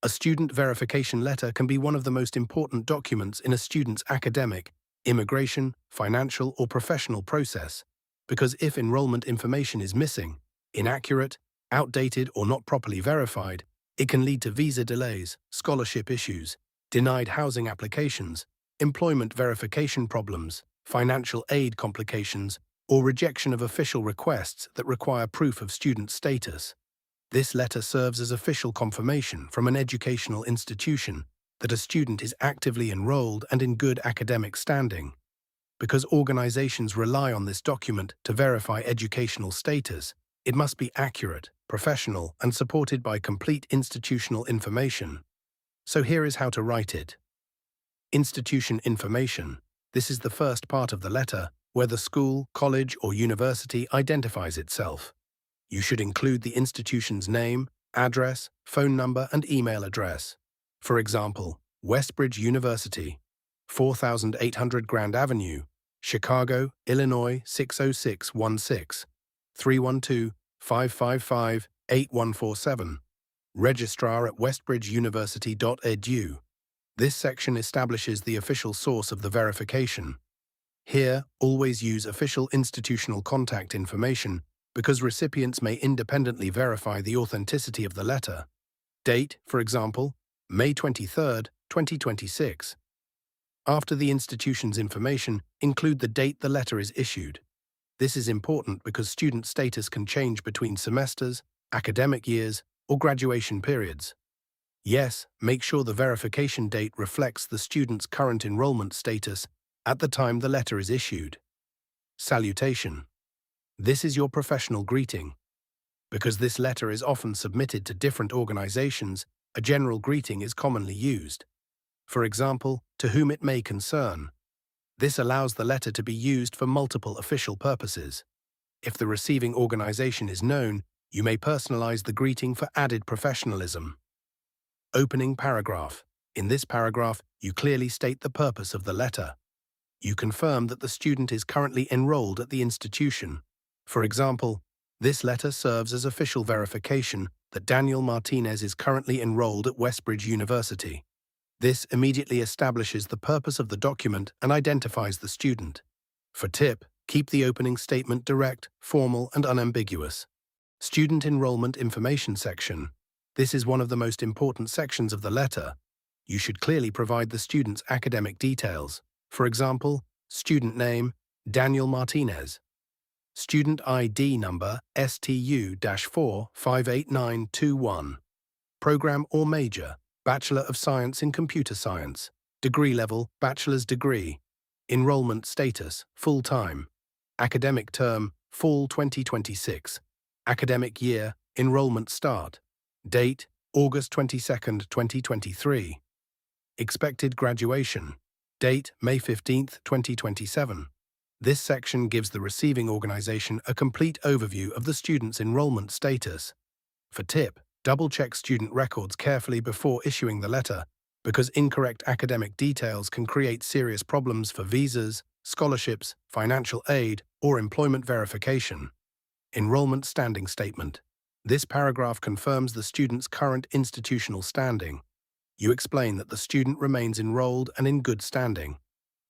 A student verification letter can be one of the most important documents in a student's academic, immigration, financial, or professional process, because if enrollment information is missing, inaccurate, outdated, or not properly verified, it can lead to visa delays, scholarship issues, denied housing applications, employment verification problems, financial aid complications, or rejection of official requests that require proof of student status. This letter serves as official confirmation from an educational institution that a student is actively enrolled and in good academic standing. Because organizations rely on this document to verify educational status, it must be accurate, professional, and supported by complete institutional information. So here is how to write it. Institution information. This is the first part of the letter, where the school, college, or university identifies itself. You should include the institution's name, address, phone number, and email address. For example, Westbridge University, 4800 Grand Avenue, Chicago, Illinois 60616, 312-555-8147. Registrar at westbridgeuniversity.edu. This section establishes the official source of the verification. Here, always use official institutional contact information because recipients may independently verify the authenticity of the letter. Date, for example, May 23, 2026. After the institution's information, include the date the letter is issued. This is important because student status can change between semesters, academic years, or graduation periods. Yes, make sure the verification date reflects the student's current enrollment status at the time the letter is issued. Salutation. This is your professional greeting. Because this letter is often submitted to different organizations, a general greeting is commonly used. For example, to whom it may concern. This allows the letter to be used for multiple official purposes. If the receiving organization is known, you may personalize the greeting for added professionalism. Opening paragraph. In this paragraph, you clearly state the purpose of the letter. You confirm that the student is currently enrolled at the institution. For example, this letter serves as official verification that Daniel Martinez is currently enrolled at Westbridge University. This immediately establishes the purpose of the document and identifies the student. For tip, keep the opening statement direct, formal, and unambiguous. Student enrollment information section. This is one of the most important sections of the letter. You should clearly provide the student's academic details. For example, student name, Daniel Martinez. Student ID number STU-458921. Program or major, Bachelor of Science in Computer Science. Degree level, bachelor's degree. Enrollment status, full-time. Academic term, fall 2026. Academic year, enrollment start. Date, August 22, 2023. Expected graduation. Date, May 15, 2027. This section gives the receiving organization a complete overview of the student's enrollment status. For tip, double-check student records carefully before issuing the letter, because incorrect academic details can create serious problems for visas, scholarships, financial aid, or employment verification. Enrollment standing statement. This paragraph confirms the student's current institutional standing. You explain that the student remains enrolled and in good standing.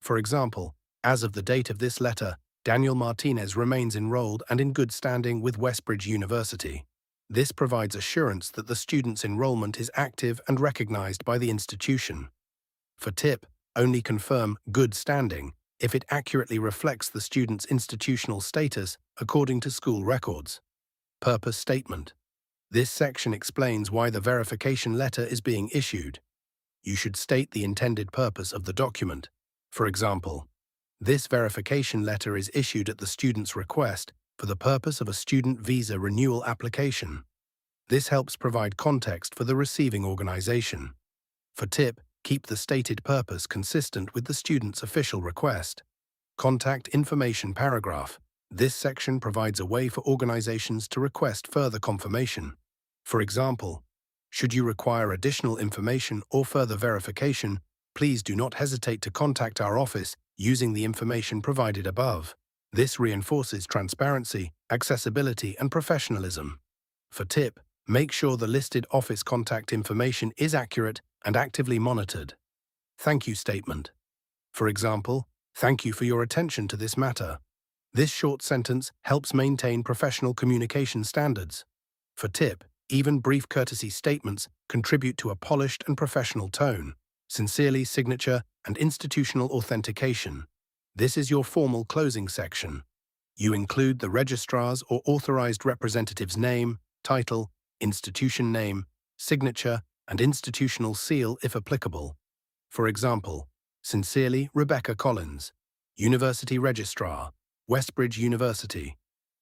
For example, as of the date of this letter, Daniel Martinez remains enrolled and in good standing with Westbridge University. This provides assurance that the student's enrollment is active and recognized by the institution. For tip, only confirm good standing if it accurately reflects the student's institutional status according to school records. Purpose statement. This section explains why the verification letter is being issued. You should state the intended purpose of the document. For example, this verification letter is issued at the student's request for the purpose of a student visa renewal application. This helps provide context for the receiving organization. For tip, keep the stated purpose consistent with the student's official request. Contact information paragraph. This section provides a way for organizations to request further confirmation. For example, should you require additional information or further verification, please do not hesitate to contact our office using the information provided above. This reinforces transparency, accessibility, and professionalism. For tip, Make sure the listed office contact information is accurate and actively monitored. Thank you statement. For example, thank you for your attention to this matter. This short sentence helps maintain professional communication standards. For tip, even brief courtesy statements contribute to a polished and professional tone. Sincerely, signature, and institutional authentication. This is your formal closing section. You include the registrar's or authorized representative's name, title, institution name, signature, and institutional seal if applicable. For example, Sincerely, Rebecca Collins, University Registrar, Westbridge University.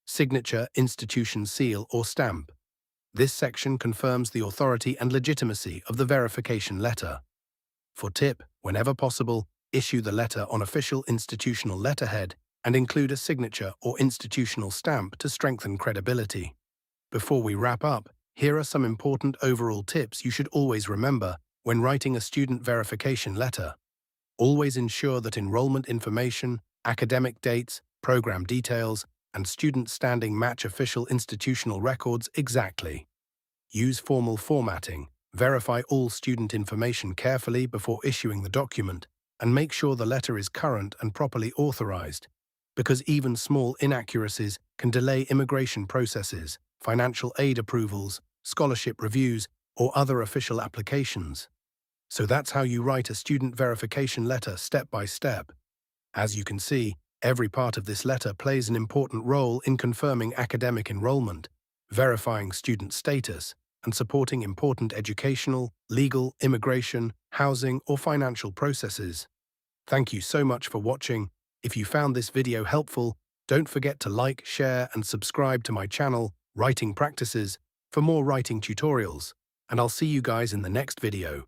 Signature, institution seal or stamp. This section confirms the authority and legitimacy of the verification letter. For tip, whenever possible, issue the letter on official institutional letterhead and include a signature or institutional stamp to strengthen credibility. Before we wrap up, here are some important overall tips you should always remember when writing a student verification letter. Always ensure that enrollment information, academic dates, program details, and student standing match official institutional records exactly. Use formal formatting, verify all student information carefully before issuing the document, and make sure the letter is current and properly authorized, because even small inaccuracies can delay immigration processes, financial aid approvals, scholarship reviews, or other official applications. So that's how you write a student verification letter step by step. As you can see, every part of this letter plays an important role in confirming academic enrollment, verifying student status, and supporting important educational, legal, immigration, housing, or financial processes. Thank you so much for watching. If you found this video helpful, don't forget to like, share, and subscribe to my channel, Writing Practices, for more writing tutorials. And I'll see you guys in the next video.